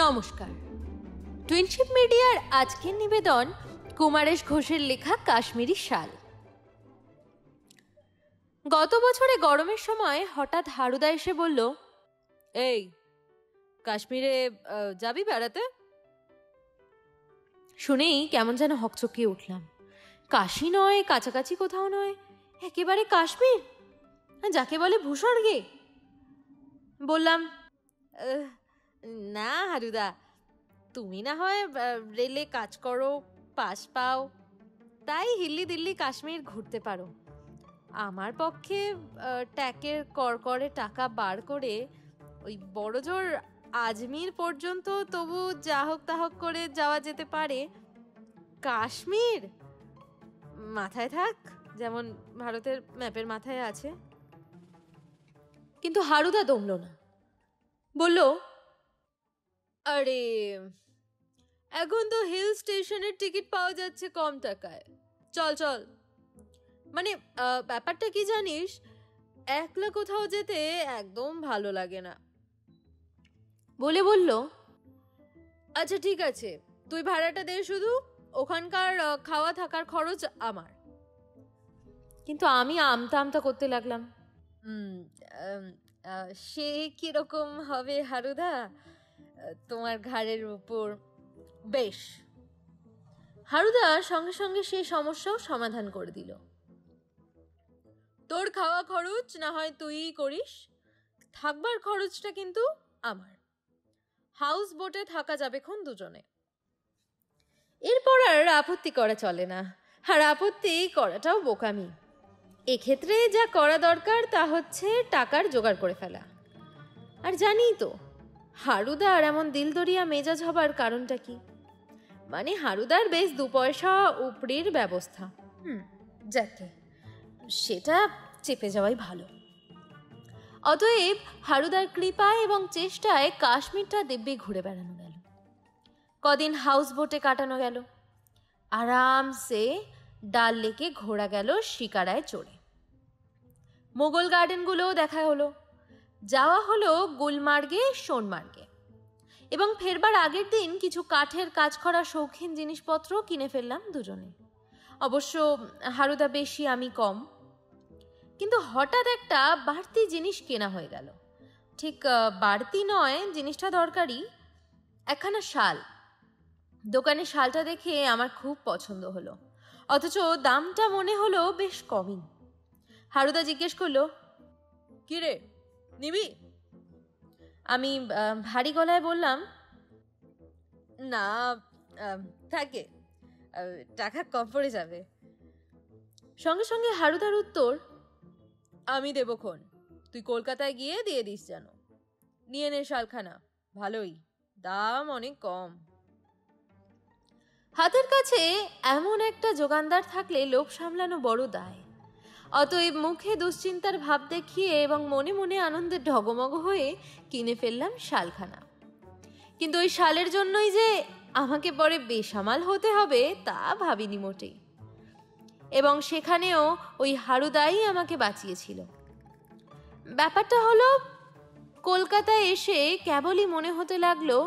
নমস্কার। টুইনশিপ মিডিয়ার আজকের নিবেদন কুমারেশ ঘোষের লেখা কাশ্মীরি শাল। গত বছরে গরমের সময় হঠাৎ হারুদা এসে বলল, এই কাশ্মীরে যাবি বেড়াতে? শুনেই কেমন যেন হকচকিয়ে উঠলাম। কাশী নয়, কাছাকাছি কোথাও নয়, একেবারে কাশ্মীর, যাকে বলে ভূস্বর্গে। বললাম, না হারুদা, তুমি না হয় রেলে কাজ করো, পাস পাও, তাই হিল্লি দিল্লি কাশ্মীর ঘুরতে পারো। আমার পক্ষে ট্যাকের করকরে টাকা বার করে ওই বড়জোর আজমির পর্যন্ত তবু যা হোক তা হোক করে যাওয়া যেতে পারে। কাশ্মীর মাথায় থাক, যেমন ভারতের ম্যাপের মাথায় আছে। কিন্তু হারুদা দমল না, বলল, আরে এখন তো হিল স্টেশনের টিকিট পাওয়া যাচ্ছে কম টাকায়, চল চল। মানে ব্যাপারটা কি জানিস, একলা কোথাও যেতে একদম ভালো লাগে না। বলে বলল, আচ্ছা ঠিক আছে, তুই ভাড়াটা দে, শুধু ওখানকার খাওয়া থাকার খরচ আমার। কিন্তু আমি আমতা আমতা করতে লাগলাম, সে কিরকম হবে হারুদা, তোমার ঘাড়ের উপর। বেশ। হারুদা সঙ্গে সঙ্গে সেই সমস্যাও সমাধান করে দিল। তোর খাওয়া খরচ না হয় তুই করিস, থাকবার খরচটা কিন্তু আমার। হাউস বোটে থাকা যাবে খন দুজনে। এরপর আর আপত্তি করা চলে না, আর আপত্তি করাটাও বোকামি। এক্ষেত্রে যা করা দরকার তা হচ্ছে টাকার জোগাড় করে ফেলা। আর জানি তো হারুদার এমন দিলদরিয়া মেজাজ হবার কারণটা কি। মানে হারুদার বেশ 2 পয়সা উপরির ব্যবস্থা। যাকে সেটা চেপে যাওয়াই ভালো। অতএব হারুদার কৃপায় এবং চেষ্টায় কাশ্মীরটা দিব্যি ঘুরে বেড়ানো গেল। কদিন হাউস বোটে কাটানো গেল, আরামসে ডাল লেকে ঘোরা গেল শিকারায় চড়ে। মোগল গার্ডেনগুলোও দেখা হলো, যাওয়া হলো গুলমার্গে, সোনমার্গে, এবং ফেরবার আগের দিন কিছু কাঠের কাজ করা শৌখিন জিনিসপত্র কিনে ফেললাম দুজনে। অবশ্য হারুদা বেশি, আমি কম। কিন্তু হঠাৎ একটা বাড়তি জিনিস কেনা হয়ে গেল। ঠিক বাড়তি নয়, জিনিসটা দরকারি। একখানা শাল। দোকানে শালটা দেখে আমার খুব পছন্দ হলো, অথচ দামটা মনে হলো বেশ কমই। হারুদা জিজ্ঞেস করলো, কি রে, নিবি? আমি ভারী গলায় বললাম, না থাকে, টাকা কম পড়ে যাবে। সঙ্গে সঙ্গে হারুদার উত্তর, আমি দেবক্ষণ, তুই কলকাতায় গিয়ে দিয়ে দিস যেন। নিয়ে নে শালখানা, ভালোই, দাম অনেক কম। হাতের কাছে এমন একটা যোগানদার থাকলে লোভ সামলানো বড় দায়। অতএব মুখে দুশ্চিন্তার ভাব দেখিয়ে এবং মনে মনে আনন্দের ঢগমগ হয়ে কিনে ফেললাম শালখানা। কিন্তু ওই শালের জন্যই যে আমাকে পরে বেসামাল হতে হবে তা ভাবিনি মোটেই। এবং সেখানেও ওই হারুদাই আমাকে বাঁচিয়েছিল। ব্যাপারটা হলো, কলকাতায় এসে কেবলই মনে হতে লাগলো,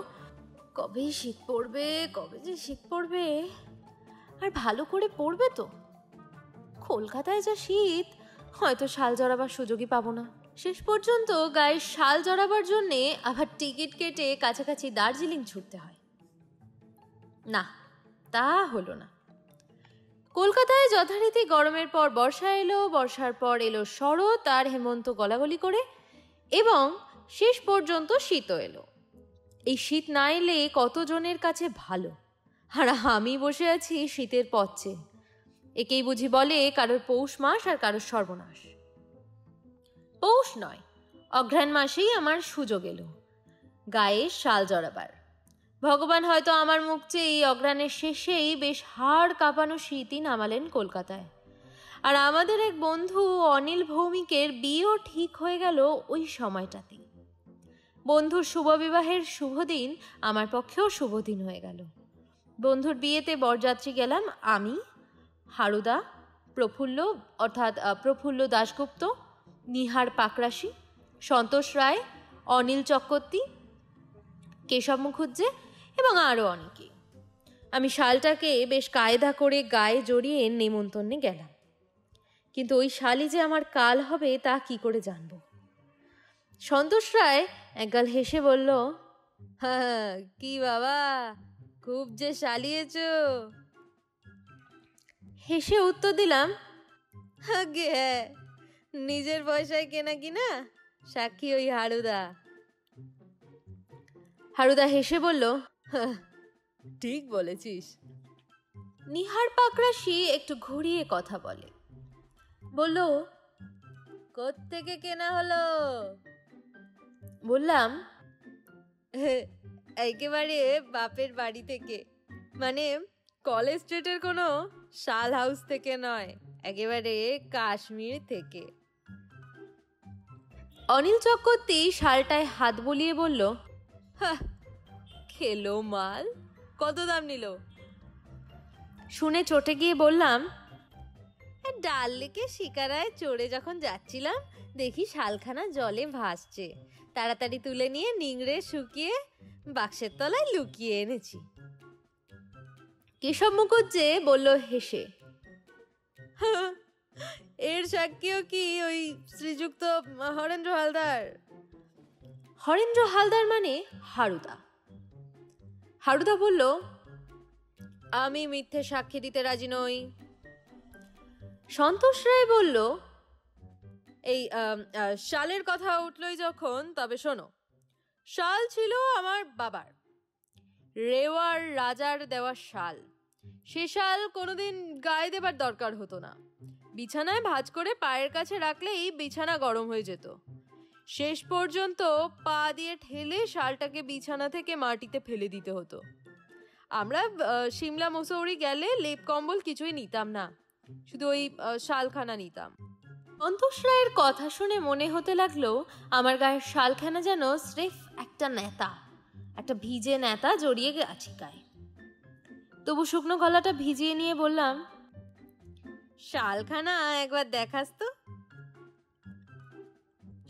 কবে শীত পড়বে, কবে যে শীত পড়বে। আর ভালো করে পড়বে তো। কলকাতায় যা শীত, হয়তো শাল জড়াবার সুযোগই পাবো না। শেষ পর্যন্ত গায়ে শাল জড়াবার জন্যে আবার টিকিট কেটে কাছাকাছি দার্জিলিং ছুটতে হয়। না, তা হলো না। কলকাতায় যথারীতি গরমের পর বর্ষা এলো, বর্ষার পর এলো শরৎ আর হেমন্ত গলাগলি করে, এবং শেষ পর্যন্ত শীতও এলো। এই শীত না এলে কতজনের কাছে ভালো, আর আমি বসে আছি শীতের পথে। একেই বুঝি বলে কারোর পৌষ মাস আর কারোর সর্বনাশ। পৌষ নয়, অঘ্রাণ মাসেই আমার সুযোগ এলো গায়ে শাল জড়াবার। ভগবান হয়তো আমার মুখ চেয়ে এই অঘ্রাণের শেষেই বেশ হাড় কাঁপানো শীতই নামালেন কলকাতায়। আর আমাদের এক বন্ধু অনিল ভৌমিকের বিয়েও ঠিক হয়ে গেল ওই সময়টাতেই। বন্ধুর শুভ বিবাহের শুভ দিন আমার পক্ষেও শুভ দিন হয়ে গেল। বন্ধুর বিয়েতে বরযাত্রী গেলাম আমি, হারুদা, প্রফুল্ল দাশগুপ্ত, নিহার পাকরাশি, সন্তোষ রায়, অনিল চক্রবর্তী, কেশব মুখুজ্জে এবং আরও অনেকে। আমি শালটাকে বেশ কায়দা করে গায়ে জড়িয়ে নেমন্তন্নে গেলাম, কিন্তু ওই শালই যে আমার কাল হবে তা কি করে জানব? সন্তোষ রায় একগাল হেসে বলল, হ্যাঁ, কি বাবা, খুব যে শালিয়েছ। হেসে উত্তর দিলাম, আগে হ্যাঁ, নিজের পয়সায় কেনা কিনা, সাক্ষী ওই হারুদা। হারুদা হেসে বলল, ঠিক বলেছিস। নিহার পাকরাশি একটু ঘুরিয়ে কথা বলে, বলল, কোত্থেকে কেনা হলো? বললাম, একেবারে বাপের বাড়ি থেকে, মানে কলেজ স্ট্রিটের কোনো শাল হাউস থেকে নয়, একেবারে কাশ্মীর থেকে। অনিল চক্রবর্তী শালটায় হাত বুলিয়ে বলল, খেলো মাল, কত দাম নিল? শুনে চটে গিয়ে বললাম, ডাল লেকে শিকারায় চড়ে যখন যাচ্ছিলাম দেখি শালখানা জলে ভাসছে, তাড়াতাড়ি তুলে নিয়ে নিংড়ে শুকিয়ে বাক্সের তলায় লুকিয়ে এনেছি। কেশব মুখুজ্জে বলল হেসে, এর সাক্ষীও কি ওই শ্রীযুক্ত হরেন্দ্র হালদার? হরেন্দ্র হালদার মানে হারুদা। হারুদা বলল, আমি মিথ্যে সাক্ষী দিতে রাজি নই। সন্তোষ রায় বলল, এই শালের কথা উঠলই যখন, তবে শোনো, শাল ছিল আমার বাবার, রেওয়ার রাজার দেওয়া শাল। সে শাল কোনোদিন গায়ে দেবার দরকার হতো না, বিছানায় ভাঁজ করে পায়ের কাছে রাখলেই বিছানা গরম হয়ে যেত। শেষ পর্যন্ত পা দিয়ে ঠেলে শালটাকে বিছানা থেকে মাটিতে ফেলে দিতে হতো। আমরা সিমলা মুসৌরি গেলে লেপ কম্বল কিছুই নিতাম না, শুধু ওই শালখানা নিতাম। সন্তোষ রায়ের কথা শুনে মনে হতে লাগলো আমার গায়ের শালখানা যেন স্রেফ একটা নেতা, একটা ভিজে নেতা জড়িয়ে আছে গায়ে। তবু শুকনো গলাটা ভিজিয়ে নিয়ে বললাম, শালখানা একবার দেখাস তো।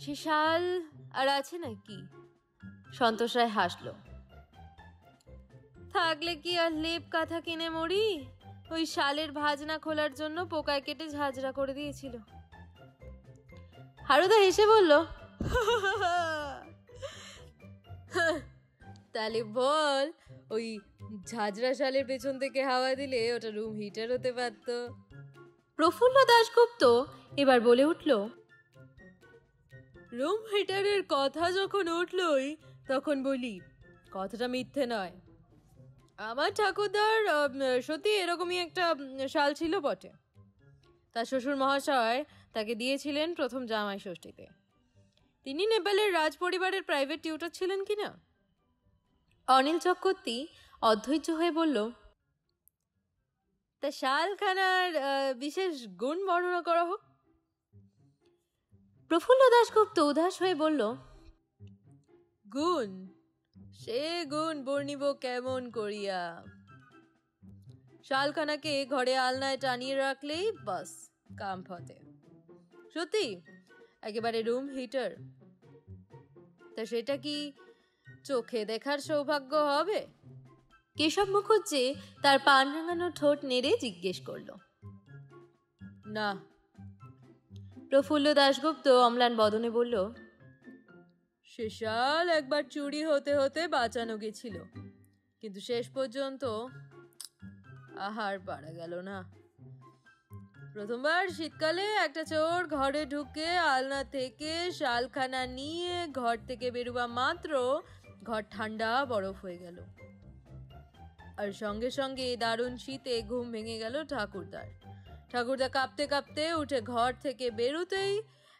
সে শাল আর আছে নাকি? সন্তোষ রায় হাসলো, থাকলে কি আর লেপ কাঁথা কিনে মরি? ওই শালের ভাঁজ না খোলার জন্য পোকায় কেটে ঝাঁঝরা করে দিয়েছিল। হারুদা হেসে বলল, তাহলে বল, ওই ঝাঁঝরা শালের পেছন থেকে হাওয়া দিলে ওটা রুম হিটার হতে পারত। প্রফুল্ল দাশগুপ্ত এবার বলে উঠল, রুম হিটারের কথা যখন উঠলই তখন বলি, কথাটা মিথ্যে নয়। আমার ঠাকুরদার সত্যি এরকমই একটা শাল ছিল বটে। তার শ্বশুর মহাশয় তাকে দিয়েছিলেন প্রথম জামাই ষষ্ঠীতে। তিনি নেপালের রাজ পরিবারের প্রাইভেট টিউটর ছিলেন কিনা। অনিল চক্রবর্তী অধৈর্য হয়ে বলল, তা শালখানার বিশেষ গুণ বর্ণনা করা হোক। প্রফুল্ল দাশগুপ্ত উদাস হয়ে বলল, গুণ? সে গুণ বর্ণিব কেমন করিয়া? শালখানাকে ঘরে আলনায় টানিয়ে রাখলেই বাস কাম ফতে। সত্যি একেবারে রুম হিটার। তা সেটা কি চোখে দেখার সৌভাগ্য হবে? কেশব মুখুজ্জে তার পান রাঙানো ঠোঁট নেড়ে জিজ্ঞেস করল। না। প্রফুল্ল দাশগুপ্ত অম্লান বদনে বলল, সে শাল একবার চুরি হতে হতে বাঁচানো গেছিল, কিন্তু শেষ পর্যন্ত আহার পারা গেল না। প্রথমবার শীতকালে একটা চোর ঘরে ঢুকে আলনা থেকে শালখানা নিয়ে ঘর থেকে বেরোবা মাত্র ঘর ঠান্ডা বরফ হয়ে গেল, আর সঙ্গে সঙ্গে দারুণ শীতে ঘুম ভেঙে গেল ঠাকুরদার। ঠাকুরদা কাঁপতে কাঁপতে উঠে ঘর থেকে বেরোতেই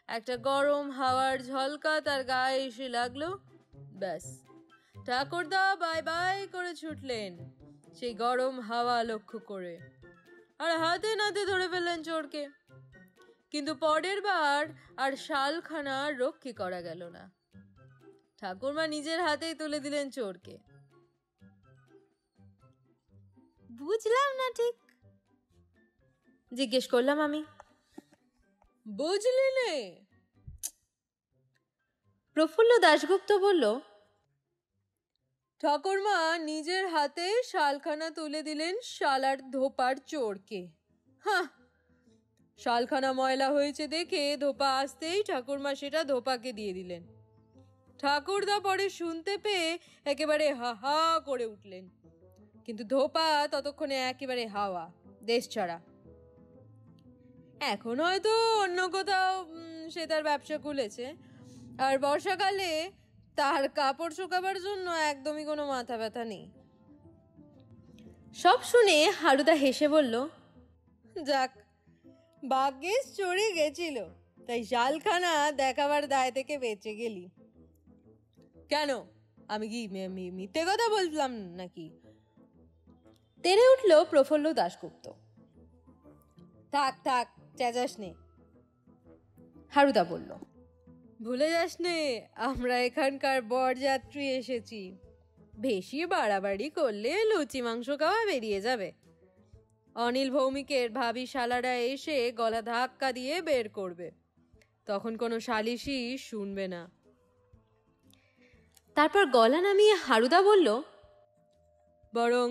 একটা গরম হাওয়ার ঝলকা তার গায়ে এসে লাগলো। ব্যাস, ঠাকুরদা বাই বাই করে ছুটলেন সেই গরম হাওয়া লক্ষ্য করে, আর হাতে নাতে ধরে ফেললেন চোরকে। কিন্তু পরের বার আর শালখানা রক্ষী করা গেল না, ঠাকুরমা নিজের হাতেই তুলে দিলেন চোরকে। বুঝলাম না ঠিক, জিজ্ঞেস করলাম আমি। বুঝলি নে? প্রফুল্ল দাশগুপ্ত বলল, ঠাকুরমা নিজের হাতে শালখানা তুলে দিলেন শালার ধোপার চোরকে। হ্যাঁ, শালখানা ময়লা হয়েছে দেখে ধোপা আসতেই ঠাকুরমা সেটা ধোপাকে দিয়ে দিলেন। ঠাকুরদা পরে শুনতে পেয়ে একেবারে হা হা করে উঠলেন, কিন্তু ধোপা ততক্ষণে একেবারে হাওয়া, দেশ ছাড়া। এখন হয়তো অন্য কোথাও সে তার ব্যবসা খুলেছে, আর বর্ষাকালে তার কাপড় শুকাবার জন্য একদমই কোনো মাথা ব্যথা নেই। সব শুনে হারুদা হেসে বলল, যাক, ভাগ্যিস চড়ে গেছিল, তাই শালখানা দেখাবার দায় থেকে বেঁচে গেলি। কেন, আমি কি মিথ্যে কথা বললাম নাকি? তেড়ে উঠল প্রফুল্ল দাশগুপ্ত। থাক থাক, চেঁচাস নে। হারুদা বলল, ভুলে যাস নে, আমরা এখানকার বরযাত্রী এসেছি। বেশি বাড়াবাড়ি করলে লুচি মাংস খাওয়া বেরিয়ে যাবে। অনিল ভৌমিকের ভাবি শালারা এসে গলা ধাক্কা দিয়ে বের করবে, তখন কোনো সালিশি শুনবে না। তারপর গলা নামিয়ে হারুদা বলল, বরং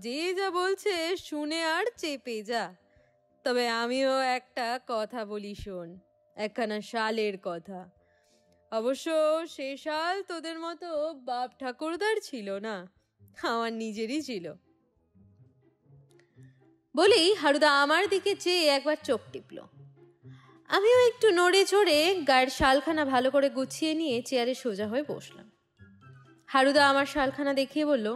যে যা বলছে শুনে আর চেপে যা। তবে আমিও একটা কথা বলি, শোন, একখানা শালের কথা। অবশ্য সে শাল তোদের মতো বাপ ঠাকুরদার ছিল না, আমার নিজেরই ছিল। বলেই হারুদা আমার দিকে চেয়ে একবার চোখ টিপল। আমিও একটু নড়ে চড়ে গায়ের শালখানা ভালো করে গুছিয়ে নিয়ে চেয়ারে সোজা হয়ে বসলাম। হারুদা আমার শালখানা দেখিয়ে বলল,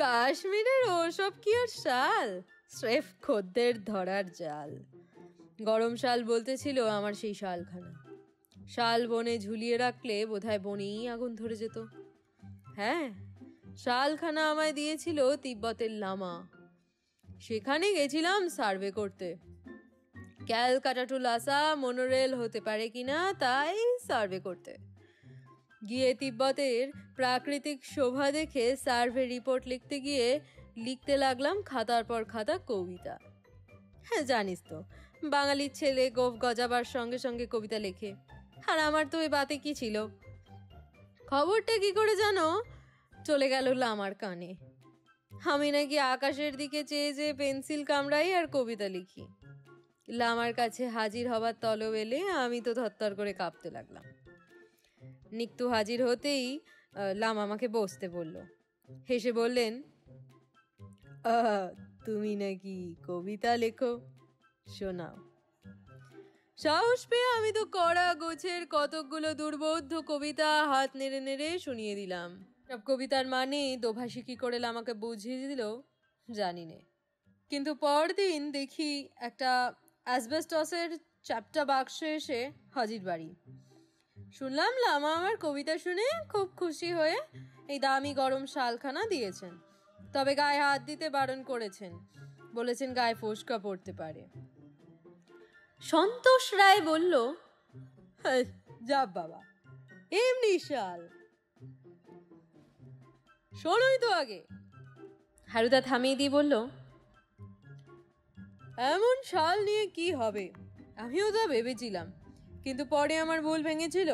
কাশ্মীরের ওসব কি আর শাল, স্রেফ খদ্দের ধরার জাল। গরম শাল বলতেছিল আমার সেই শালখানা। শাল বনে ঝুলিয়ে রাখলে বোধহয় বনেই আগুন ধরে যেত। হ্যাঁ, শালখানা আমায় দিয়েছিল তিব্বতের লামা। সেখানে গেছিলাম সার্ভে করতে। ক্যালকাটা টু লাসা মনোরেল হতে পারে কিনা তাই সার্ভে করতে গিয়ে তিব্বতের প্রাকৃতিক শোভা দেখে সার্ভে রিপোর্ট লিখতে গিয়ে লিখতে লাগলাম খাতার পর খাতা কবিতা। হ্যাঁ, জানিস তো বাঙালির ছেলে গোফ গজাবার সঙ্গে সঙ্গে কবিতা লেখে, আর আমার তো ওই বাতে কি ছিল। খবরটা কি করে জানো চলে গেল লামার কানে। আমি নাকি আকাশের দিকে চেয়ে চেয়ে পেন্সিল কামড়াই আর কবিতা লিখি। লামার কাছে হাজির হবার তলব এলে আমি তো থরথর করে কাঁপতে লাগলাম। নিক্তু হাজির হতেই লামা আমাকে বসতে বলল। হেসে বললেন, তুমি নাকি কবিতা লেখো, শোনাও। সাহস পেয়ে আমি তো কড়া গোছের কতকগুলো দুর্বোধ্য কবিতা হাত নেড়ে নেড়ে শুনিয়ে দিলাম। সব কবিতার মানে দোভাষী কি করে লামাকে বুঝিয়ে দিল জানি নে, কিন্তু পরদিন দেখি একটা অ্যাসবেস্টসের চ্যাপ্টা বাক্সে এসে হাজির বাড়ি। শুনলাম লামা আমার কবিতা শুনে খুব খুশি হয়ে এই দামি গরম শালখানা দিয়েছেন, তবে গায়ে হাত দিতে বারণ করেছেন, বলেছেন গায়ে ফোসকা পড়তে পারে। সন্তোষ রায় বলল, যা বাবা, এমনি শাল, শোনোই তো আগে। হারুদা থামিয়ে দিয়ে বলল, এমন শাল নিয়ে কি হবে, আমিও তা ভেবেছিলাম, কিন্তু পরে আমার ভুল ভেঙেছিল।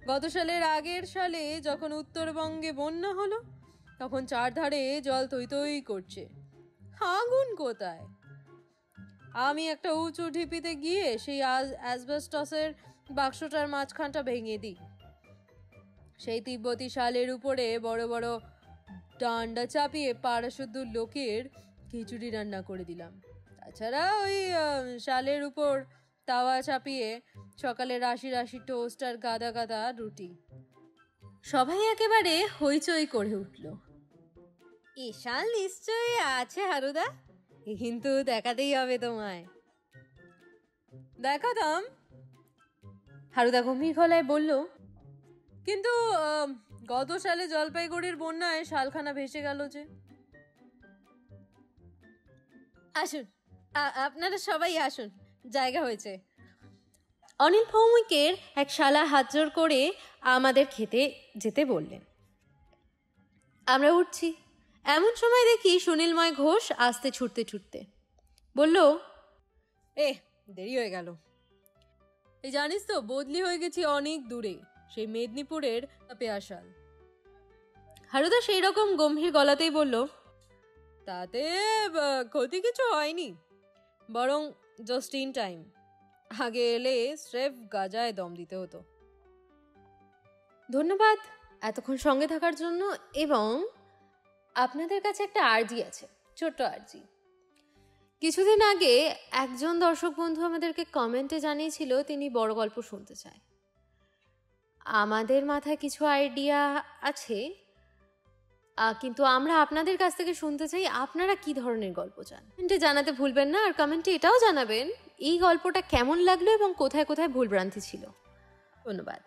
গত সালের আগের সালে যখন উত্তরবঙ্গে বন্যা হলো, তখন চারধারে জল থই থই করছে, আগুন কোথায়? আমি একটা উঁচু ঢিপিতে গিয়ে সেই অ্যাসবেস্টসের বাক্সটার মাঝখানটা ভেঙে দিই। সেই তিব্বতী শালের উপরে বড় বড় ডান্ডা চাপিয়ে পাড়া শুদ্ধ লোকের খিচুড়ি রান্না করে দিলাম। তাছাড়া ওই শালের উপর তাওয়া চাপিয়ে সকালে রাশি রাশি টোস্ট আর গাদা গাদা রুটি। সবাই একেবারে হইচই করে উঠল। এ শাল নিশ্চয়ই আছে হারুদা, কিন্তু দেখাতেই হবে তোমায়। দেখাতাম, হারুদা গম্ভীর গলায় বলল, কিন্তু গত সালে জলপাইগুড়ির বন্যায় শালখানা ভেসে গেল যে। আসুন, আপনারা সবাই আসুন, জায়গা হয়েছে। অনিল ভৌমিকের এক শালা হাত জোর করে আমাদের খেতে যেতে বললেন। আমরা উঠছি, এমন সময় দেখি সুনীলময় ঘোষ আসতে ছুটতে ছুটতে বলল, দেরি হয়ে গেল। এই জানিস তো বদলি হয়ে গেছি অনেক দূরে, সেই মেদিনীপুরের পেয়াশাল। হারুদা সেই রকম গম্ভীর গলাতেই বলল, তাতে ক্ষতি কিছু হয়নি, বরং জাস্ট ইন টাইম। আগে এলে স্রেফ গাজায় দম দিতে হতো। ধন্যবাদ এতক্ষণ সঙ্গে থাকার জন্য। এবং আপনাদের কাছে একটা আর্জি আছে, ছোট্ট আর্জি। কিছুদিন আগে একজন দর্শক বন্ধু আমাদেরকে কমেন্টে জানিয়েছিল তিনি বড় গল্প শুনতে চায়। আমাদের মাথায় কিছু আইডিয়া আছে, কিন্তু আমরা আপনাদের কাছ থেকে শুনতে চাই আপনারা কি ধরনের গল্প চান। কমেন্টে জানাতে ভুলবেন না। আর কমেন্টে এটাও জানাবেন এই গল্পটা কেমন লাগলো এবং কোথায় কোথায় ভুলভ্রান্তি ছিল। ধন্যবাদ।